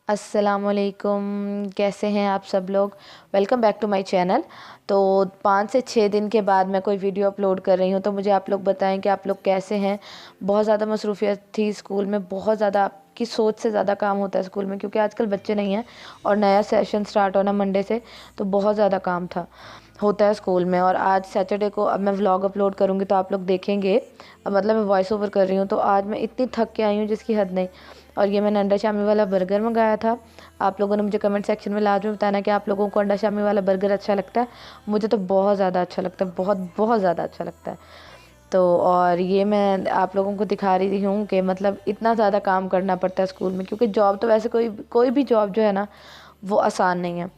अस्सलामुअलैकुम। कैसे हैं आप सब लोग। Welcome back to my channel. तो 5 से 6 दिन के बाद मैं कोई वीडियो अपलोड कर रही हूँ, तो मुझे आप लोग बताएं कि आप लोग कैसे हैं। बहुत ज़्यादा मसरूफियत थी स्कूल में, बहुत ज़्यादा आपकी सोच से ज़्यादा काम होता है स्कूल में, क्योंकि आजकल बच्चे नहीं हैं और नया सेशन स्टार्ट होना मंडे से, तो बहुत ज़्यादा काम था होता है स्कूल में। और आज सैटरडे को अब मैं व्लॉग अपलोड करूँगी तो आप लोग देखेंगे। अब मतलब मैं वॉइस ओवर कर रही हूँ, तो आज मैं इतनी थक के आई हूँ जिसकी हद नहीं। और ये मैंने अंडा शामी वाला बर्गर मंगाया था। आप लोगों ने मुझे कमेंट सेक्शन में लाजमी बताना कि आप लोगों को अंडा शामी वाला बर्गर अच्छा लगता है। मुझे तो बहुत ज़्यादा अच्छा लगता है, बहुत बहुत ज़्यादा अच्छा लगता है। तो और ये मैं आप लोगों को दिखा रही हूँ कि मतलब इतना ज़्यादा काम करना पड़ता है स्कूल में, क्योंकि जॉब तो वैसे कोई कोई भी जॉब जो है ना वो आसान नहीं है।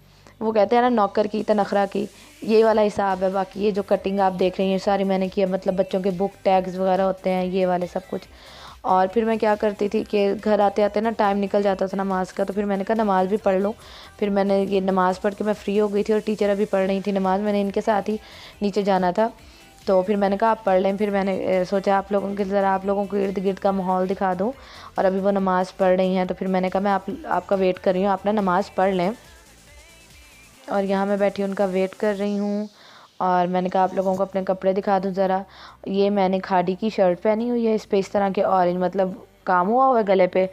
वो कहते हैं ना, नौकर की तो नखरा की, ये वाला हिसाब है। बाकी ये जो कटिंग आप देख रही हैं सारी मैंने की है, मतलब बच्चों के बुक टैग्स वगैरह होते हैं ये वाले सब कुछ। और फिर मैं क्या करती थी कि घर आते आते ना टाइम निकल जाता था नमाज़ का, तो फिर मैंने कहा नमाज़ भी पढ़ लूँ। फिर मैंने ये नमाज़ पढ़ के मैं फ़्री हो गई थी और टीचर अभी पढ़ रही थी नमाज़, मैंने इनके साथ ही नीचे जाना था। तो फिर मैंने कहा आप पढ़ लें। फिर मैंने सोचा आप लोगों के ज़रा आप लोगों को इर्द गिर्द का माहौल दिखा दूँ। और अभी वो नमाज़ पढ़ रही हैं, तो फिर मैंने कहा मैं आपका वेट कर रही हूँ, आप ना नमाज़ पढ़ लें। और यहाँ मैं बैठी उनका वेट कर रही हूँ। और मैंने कहा आप लोगों को अपने कपड़े दिखा दूँ ज़रा। ये मैंने खादी की शर्ट पहनी हुई है, इस पर इस तरह के ऑरेंज मतलब काम हुआ हुआ है गले पे।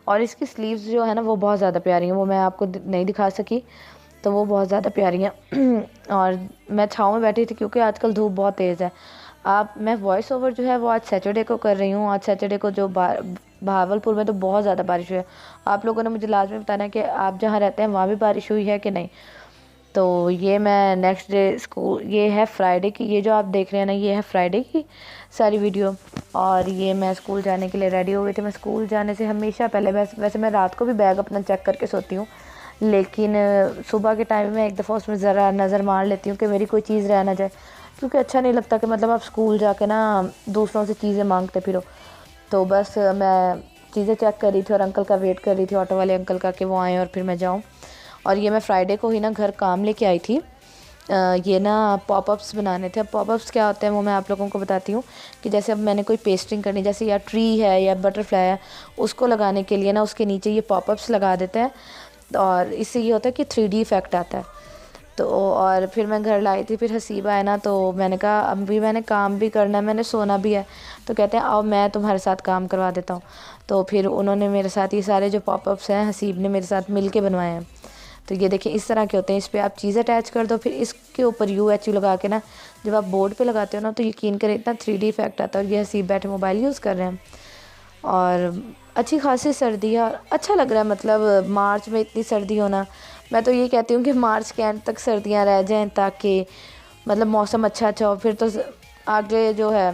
और इसकी स्लीव्स जो है ना वो बहुत ज़्यादा प्यारी हैं, वो मैं आपको नहीं दिखा सकी, तो वो बहुत ज़्यादा प्यारी हैं। और मैं छाँव में बैठी थी क्योंकि आजकल धूप बहुत तेज़ है। मैं वॉइस ओवर जो है वो आज सैटरडे को कर रही हूँ। आज सैटरडे को जो भावलपुर में तो बहुत ज़्यादा बारिश हुई है। आप लोगों ने मुझे लाजमी बताना है कि आप जहाँ रहते हैं वहाँ भी बारिश हुई है कि नहीं। तो ये मैं नेक्स्ट डे स्कूल, ये है फ्राइडे की, ये जो आप देख रहे हैं ना ये है फ्राइडे की सारी वीडियो। और ये मैं स्कूल जाने के लिए रेडी हो गई थी। मैं स्कूल जाने से हमेशा पहले वैसे मैं रात को भी बैग अपना चेक करके सोती हूँ, लेकिन सुबह के टाइम में एक दफ़ा उसमें ज़रा नज़र मार लेती हूँ कि मेरी कोई चीज़ रह ना जाए, क्योंकि अच्छा नहीं लगता कि मतलब आप स्कूल जाके ना दूसरों से चीज़ें मांगते फिरो। तो बस मैं चीज़ें चेक कर रही थी और अंकल का वेट कर रही थी, ऑटो वाले अंकल का, कि वो आएँ और फिर मैं जाऊँ। और ये मैं फ्राइडे को ही ना घर काम लेके आई थी। ये ना पॉपअप्स बनाने थे। अब पॉपअप्स क्या होते हैं वो मैं आप लोगों को बताती हूँ। कि जैसे अब मैंने कोई पेस्टिंग करनी, जैसे या ट्री है या बटरफ्लाई है, उसको लगाने के लिए ना उसके नीचे ये पॉपअप्स लगा देते हैं। और इससे ये होता है कि 3D इफ़ेक्ट आता है। तो और फिर मैं घर लाई थी, फिर हसीबा है ना, तो मैंने कहा अभी मैंने काम भी करना है, मैंने सोना भी है, तो कहते हैं आओ मैं तुम्हारे साथ काम करवा देता हूँ। तो फिर उन्होंने मेरे साथ ये सारे जो पॉपअप्स हैं हसीब ने मेरे साथ मिल के बनवाए हैं। तो ये देखिए इस तरह के होते हैं, इस पर आप चीज़ अटैच कर दो, फिर इसके ऊपर UHU लगा के ना जब आप बोर्ड पे लगाते हो ना तो यकीन करें इतना 3D इफेक्ट आता है। और ये हसीब बैठे मोबाइल यूज़ कर रहे हैं और अच्छी खासी सर्दी है और अच्छा लग रहा है। मतलब मार्च में इतनी सर्दी होना, मैं तो ये कहती हूँ कि मार्च के एंड तक सर्दियाँ रह जाएँ, ताकि मतलब मौसम अच्छा अच्छा हो। फिर तो आगे जो है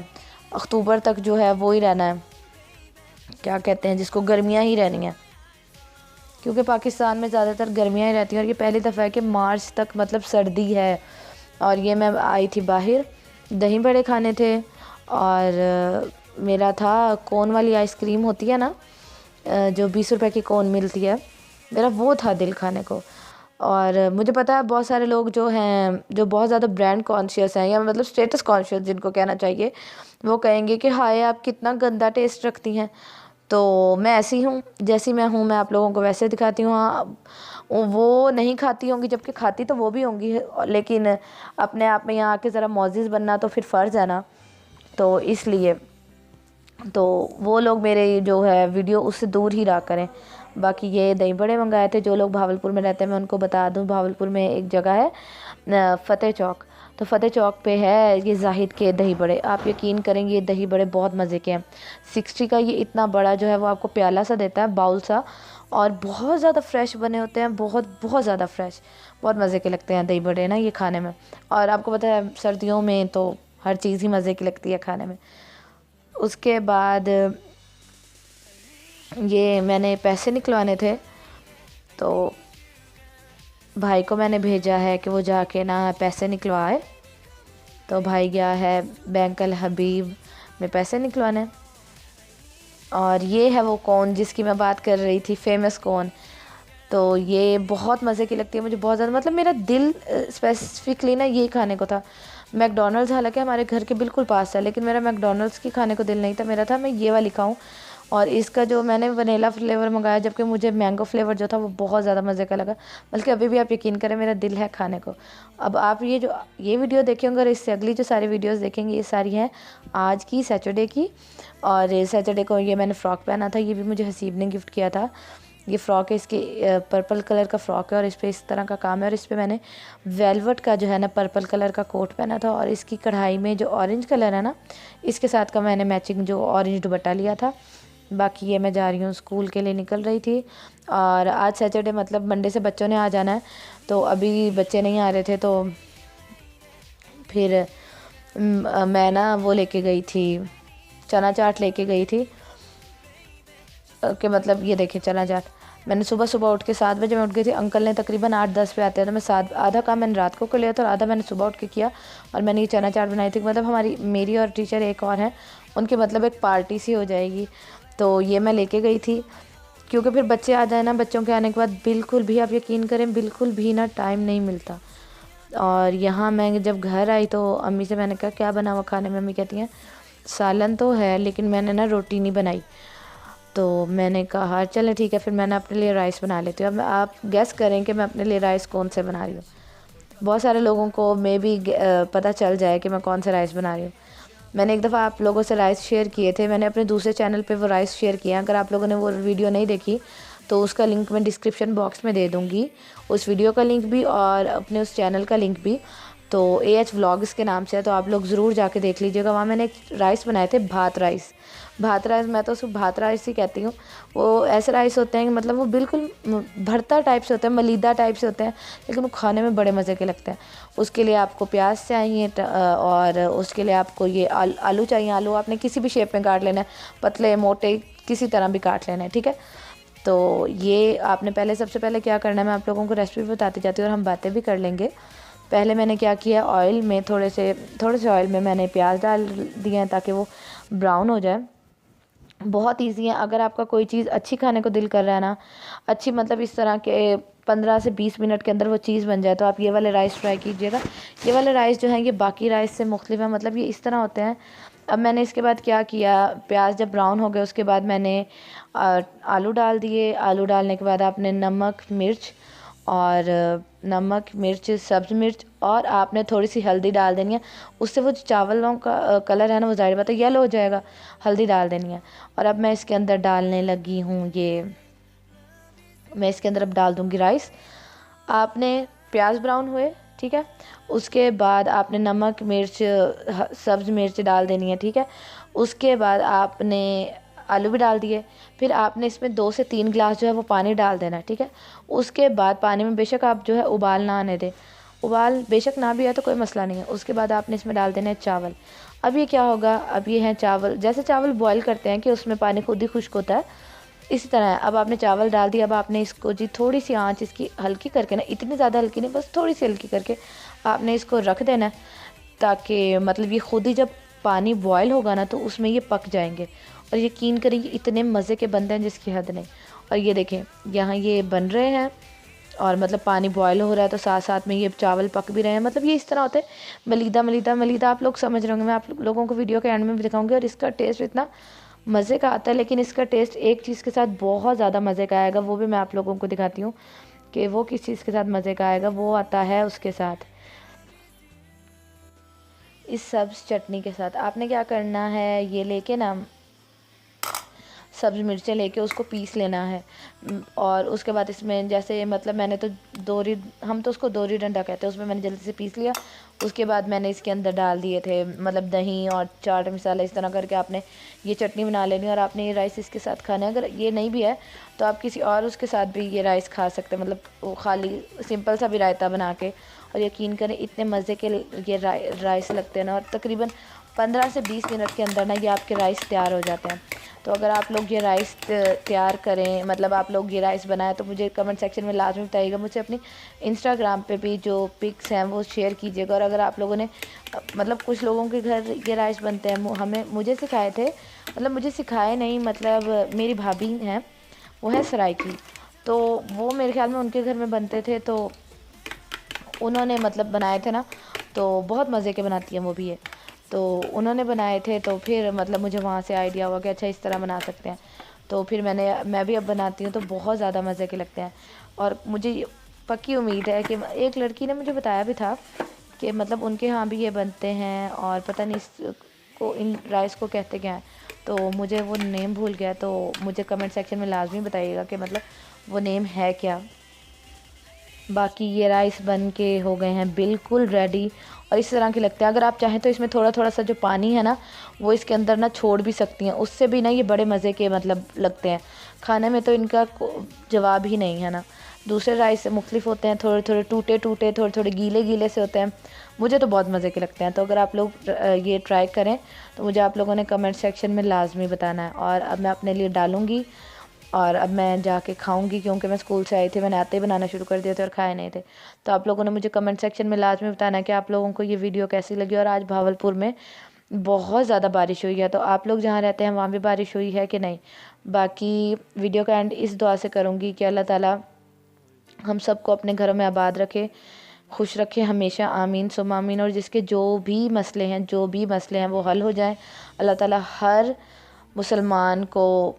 अक्टूबर तक जो है वो ही रहना है, क्या कहते हैं जिसको, गर्मियाँ ही रहनी हैं, क्योंकि पाकिस्तान में ज़्यादातर गर्मियाँ ही रहती हैं। और ये पहली दफ़ा है कि मार्च तक मतलब सर्दी है। और ये मैं आई थी बाहर, दही बड़े खाने थे। और मेरा था कोन वाली आइसक्रीम होती है ना, जो 20 रुपए की कोन मिलती है, मेरा वो था दिल खाने को। और मुझे पता है बहुत सारे लोग जो हैं जो बहुत ज़्यादा ब्रांड कॉन्शियस हैं, या मतलब स्टेटस कॉन्शियस जिनको कहना चाहिए, वो कहेंगे कि हाय आप कितना गंदा टेस्ट रखती हैं। तो मैं ऐसी हूँ, जैसी मैं हूँ मैं आप लोगों को वैसे दिखाती हूँ। हाँ, वो नहीं खाती होंगी, जबकि खाती तो वो भी होंगी, लेकिन अपने आप में यहाँ आके ज़रा मोअज़्ज़िज़ बनना तो फिर फ़र्ज़ है ना। तो इसलिए तो वो लोग मेरे जो है वीडियो उससे दूर ही रहा करें। बाकी ये दही बड़े मंगाए थे। जो लोग भावलपुर में रहते हैं मैं उनको बता दूं, भावलपुर में एक जगह है फ़तेह चौक, तो फ़तेह चौक पे है ये जाहिद के दही बड़े। आप यकीन करेंगे ये दही बड़े बहुत मज़े के हैं। 60 का ये इतना बड़ा जो है वो आपको प्याला सा देता है, बाउल सा, और बहुत ज़्यादा फ्रेश बने होते हैं, बहुत बहुत ज़्यादा फ्रेश, बहुत मज़े के लगते हैं दही बड़े ना ये खाने में। और आपको पता है सर्दियों में तो हर चीज़ ही मज़े की लगती है खाने में। उसके बाद ये मैंने पैसे निकलवाने थे, तो भाई को मैंने भेजा है कि वो जाके ना पैसे निकलवाए। तो भाई गया है बैंक अल हबीब में पैसे निकलवाने। और ये है वो कौन जिसकी मैं बात कर रही थी, फेमस कौन। तो ये बहुत मज़े की लगती है मुझे, बहुत ज़्यादा। मतलब मेरा दिल स्पेसिफिकली ना ये खाने को था। मैकडोनल्ड्स हालांकि हमारे घर के बिल्कुल पास है, लेकिन मेरा मैकडोनल्ड्स की खाने को दिल नहीं था, मेरा था मैं ये वाली खाऊं। और इसका जो मैंने वनीला फ्लेवर मंगाया, जबकि मुझे मैंगो फ्लेवर जो था वो बहुत ज़्यादा मज़े का लगा। बल्कि अभी भी आप यकीन करें मेरा दिल है खाने को। अब आप ये वीडियो देखेंगे और इससे अगली जो सारी वीडियोस देखेंगे ये सारी हैं आज की, सैटरडे की। और सैटरडे को ये मैंने फ़्रॉक पहना था, ये भी मुझे हसीब ने गिफ्ट किया था। ये फ़्रॉक है, इसकी पर्पल कलर का फ़्रॉक है और इस पर इस तरह का काम है। और इस पर मैंने वेलवेट का जो है ना पर्पल कलर का कोट पहना था, और इसकी कढ़ाई में जो ऑरेंज कलर है ना, इसके साथ का मैंने मैचिंग जो ऑरेंज दुपट्टा लिया था। बाकी ये मैं जा रही हूँ स्कूल के लिए, निकल रही थी। और आज सैटरडे मतलब मंडे से बच्चों ने आ जाना है, तो अभी बच्चे नहीं आ रहे थे, तो फिर मैं ना वो लेके गई थी, चना चाट लेके गई थी। कि मतलब ये देखिए चना चाट मैंने सुबह सुबह उठ के 7 बजे मैं उठ गई थी। अंकल ने तकरीबन 8-10 पे आते हैं, तो मैं 7 आधा काम मैंने रात को कर लिया था और आधा मैंने सुबह उठ के किया। और मैंने ये चना चाट बनाई थी। मतलब मेरी और टीचर एक और हैं, उनकी मतलब एक पार्टी सी हो जाएगी, तो ये मैं लेके गई थी। क्योंकि फिर बच्चे आ जाए ना, बच्चों के आने के बाद बिल्कुल भी आप यकीन करें बिल्कुल भी ना टाइम नहीं मिलता। और यहाँ मैं जब घर आई तो अम्मी से मैंने कहा क्या बना हुआ खाने में। अम्मी कहती हैं सालन तो है लेकिन मैंने ना रोटी नहीं बनाई। तो मैंने कहा चलें ठीक है, फिर मैंने अपने लिए राइस बना लेती हूँ। अब आप गेस करें कि मैं अपने लिए राइस कौन से बना रही हूँ। बहुत सारे लोगों को मे बी पता चल जाए कि मैं कौन से राइस बना रही हूँ। मैंने एक दफ़ा आप लोगों से राइस शेयर किए थे, मैंने अपने दूसरे चैनल पे वो राइस शेयर किया। अगर आप लोगों ने वो वीडियो नहीं देखी तो उसका लिंक मैं डिस्क्रिप्शन बॉक्स में दे दूँगी, उस वीडियो का लिंक भी और अपने उस चैनल का लिंक भी। तो AH व्लॉग्स के नाम से है, तो आप लोग ज़रूर जाके देख लीजिएगा। वहाँ मैंने एक राइस बनाए थे, भात राइस। भात राइस, मैं तो उसको भात राइस ही कहती हूँ। वो ऐसे राइस होते हैं कि मतलब वो बिल्कुल भरता टाइप से होते हैं, मलीदा टाइप से होते हैं, लेकिन वो खाने में बड़े मज़े के लगते हैं। उसके लिए आपको प्याज चाहिए और उसके लिए आपको ये आलू चाहिए। आलू आपने किसी भी शेप में काट लेना है, पतले मोटे किसी तरह भी काट लेना है, ठीक है। तो ये आपने पहले सबसे पहले क्या करना है, मैं आप लोगों को रेसिपी बताती जाती हूँ और हम बातें भी कर लेंगे। पहले मैंने क्या किया, ऑयल में थोड़े से ऑयल में मैंने प्याज डाल दिए हैं ताकि वो ब्राउन हो जाए। बहुत इजी है। अगर आपका कोई चीज़ अच्छी खाने को दिल कर रहा है ना, अच्छी मतलब इस तरह के 15 से 20 मिनट के अंदर वो चीज़ बन जाए, तो आप ये वाले राइस ट्राई कीजिएगा। ये वाले राइस जो हैं ये बाकी राइस से मुख्तलिफ है, मतलब ये इस तरह होते हैं। अब मैंने इसके बाद क्या किया, प्याज जब ब्राउन हो गए उसके बाद मैंने आलू डाल दिए। आलू डालने के बाद आपने नमक मिर्च सब्ज़ मिर्च और आपने थोड़ी सी हल्दी डाल देनी है। उससे वो जो चावलों का कलर है ना वो ज़ाहिर बात है येलो हो जाएगा, हल्दी डाल देनी है। और अब मैं इसके अंदर डालने लगी हूँ मैं इसके अंदर अब डाल दूँगी राइस। आपने प्याज ब्राउन हुए, ठीक है, उसके बाद आपने नमक मिर्च सब्ज़ मिर्च डाल देनी है, ठीक है। उसके बाद आपने आलू भी डाल दिए। फिर आपने इसमें 2 से 3 गिलास जो है वो पानी डाल देना है, ठीक है। उसके बाद पानी में बेशक आप जो है उबाल ना आने दें, उबाल बेशक ना भी है तो कोई मसला नहीं है। उसके बाद आपने इसमें डाल देना है चावल। अब ये क्या होगा, अब ये हैं चावल। जैसे चावल बॉयल करते हैं कि उसमें पानी खुद ही खुश्क होता है, इसी तरह है। अब आपने चावल डाल दिया। अब आपने इसको जी थोड़ी सी आंच इसकी हल्की करके ना, इतनी ज़्यादा हल्की नहीं, बस थोड़ी सी हल्की करके आपने इसको रख देना है, ताकि मतलब ये खुद ही जब पानी बॉयल होगा ना तो उसमें ये पक जाएंगे। और यकीन करें ये इतने मज़े के बनते हैं जिसकी हद नहीं। और ये देखें यहाँ ये बन रहे हैं और मतलब पानी बॉयल हो रहा है तो साथ साथ में ये चावल पक भी रहे हैं। मतलब ये इस तरह होते हैं मलीदा मलीदा मलीदा, आप लोग समझ रहे होंगे। मैं आप लोगों को वीडियो के एंड में भी दिखाऊंगी। और इसका टेस्ट इतना मज़े का आता है, लेकिन इसका टेस्ट एक चीज़ के साथ बहुत ज़्यादा मज़े का आएगा, वो भी मैं आप लोगों को दिखाती हूँ कि वो किस चीज़ के साथ मज़े का आएगा। वो आता है उसके साथ, इस सब्ज़ चटनी के साथ। आपने क्या करना है, ये लेके ना सब्ज़ मिर्चें लेके उसको पीस लेना है। और उसके बाद इसमें जैसे मतलब मैंने तो हम तो उसको दोरी डंडा कहते हैं, उसमें मैंने जल्दी से पीस लिया। उसके बाद मैंने इसके अंदर डाल दिए थे मतलब दही और चाट मसाला। इस तरह करके आपने ये चटनी बना लेनी है और आपने ये राइस इसके साथ खाना है। अगर ये नहीं भी है तो आप किसी और उसके साथ भी ये राइस खा सकते हैं, मतलब वो खाली सिंपल सा भी रायता बना के। और यकीन करें इतने मज़े के ये राइस लगते हैं ना, और तकरीबन 15 से 20 मिनट के अंदर ना ये आपके राइस तैयार हो जाते हैं। तो अगर आप लोग ये राइस तैयार करें, मतलब आप लोग ये राइस बनाएं, तो मुझे कमेंट सेक्शन में लाजमी बताइएगा। मुझे अपनी इंस्टाग्राम पे भी जो पिक्स हैं वो शेयर कीजिएगा। और अगर आप लोगों ने मतलब कुछ लोगों के घर ये राइस बनते हैं, मुझे सिखाए थे, मतलब मुझे सिखाए नहीं, मतलब मेरी भाभी हैं वो है सराइकी, तो वो मेरे ख्याल में उनके घर में बनते थे, तो उन्होंने मतलब बनाए थे ना, तो बहुत मज़े के बनाती हैं वो भी है। तो उन्होंने बनाए थे, तो फिर मतलब मुझे वहाँ से आइडिया हुआ कि अच्छा इस तरह बना सकते हैं। तो फिर मैं भी अब बनाती हूँ तो बहुत ज़्यादा मज़े के लगते हैं। और मुझे पक्की उम्मीद है कि एक लड़की ने मुझे बताया भी था कि मतलब उनके यहाँ भी ये बनते हैं, और पता नहीं इसको इन राइस को कहते क्या हैं, तो मुझे वो नेम भूल गया। तो मुझे कमेंट सेक्शन में लाजमी बताइएगा कि मतलब वो नेम है क्या। बाकी ये राइस बन के हो गए हैं बिल्कुल रेडी, और इस तरह के लगते हैं। अगर आप चाहें तो इसमें थोड़ा थोड़ा सा जो पानी है ना वो इसके अंदर ना छोड़ भी सकती हैं, उससे भी ना ये बड़े मज़े के मतलब लगते हैं खाने में, तो इनका जवाब ही नहीं है ना। दूसरे राइस से मुख्तलिफ होते हैं, थोड़े थोड़े टूटे टूटे, थोड़े थोड़े गीले गीले से होते हैं। मुझे तो बहुत मज़े के लगते हैं। तो अगर आप लोग ये ट्राई करें तो मुझे आप लोगों ने कमेंट सेक्शन में लाजमी बताना है। और अब मैं अपने लिए डालूँगी और अब मैं जाके खाऊंगी, क्योंकि मैं स्कूल से आई थी, मैंने आते ही बनाना शुरू कर दिया था और खाए नहीं थे। तो आप लोगों ने मुझे कमेंट सेक्शन में लाजमी बताना है कि आप लोगों को ये वीडियो कैसी लगी। और आज भावलपुर में बहुत ज़्यादा बारिश हुई है, तो आप लोग जहाँ रहते हैं वहाँ भी बारिश हुई है कि नहीं। बाकी वीडियो का एंड इस दुआ से करूँगी कि अल्लाह ताला हम सबको अपने घरों में आबाद रखे, खुश रखे हमेशा, आमीन सुम आमीन। और जिसके जो भी मसले हैं वो हल हो जाएं। अल्लाह ताला हर मुसलमान को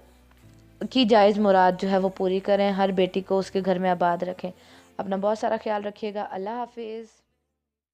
की जायज़ मुराद जो है वो पूरी करें, हर बेटी को उसके घर में आबाद रखें। अपना बहुत सारा ख्याल रखिएगा। अल्लाह हाफिज़।